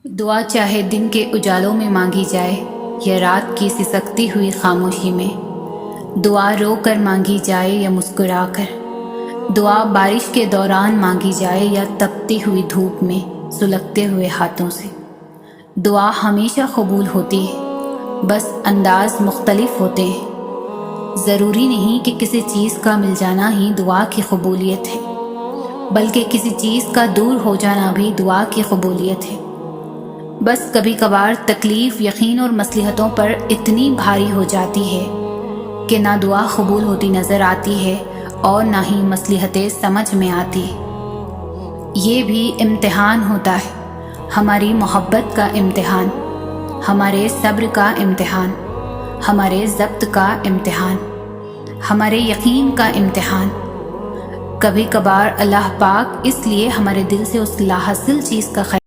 دعا چاہے دن کے اجالوں میں مانگی جائے یا رات کی سسکتی ہوئی خاموشی میں، دعا رو کر مانگی جائے یا مسکرا کر، دعا بارش کے دوران مانگی جائے یا تپتی ہوئی دھوپ میں سلگتے ہوئے ہاتھوں سے، دعا ہمیشہ قبول ہوتی ہے، بس انداز مختلف ہوتے ہیں۔ ضروری نہیں کہ کسی چیز کا مل جانا ہی دعا کی قبولیت ہے، بلکہ کسی چیز کا دور ہو جانا بھی دعا کی قبولیت ہے۔ بس کبھی کبھار تکلیف یقین اور مصلحتوں پر اتنی بھاری ہو جاتی ہے کہ نہ دعا قبول ہوتی نظر آتی ہے اور نہ ہی مصلحتیں سمجھ میں آتی۔ یہ بھی امتحان ہوتا ہے، ہماری محبت کا امتحان، ہمارے صبر کا امتحان، ہمارے ضبط کا امتحان، ہمارے یقین کا امتحان۔ کبھی کبھار اللہ پاک اس لیے ہمارے دل سے اس لاحاصل چیز کا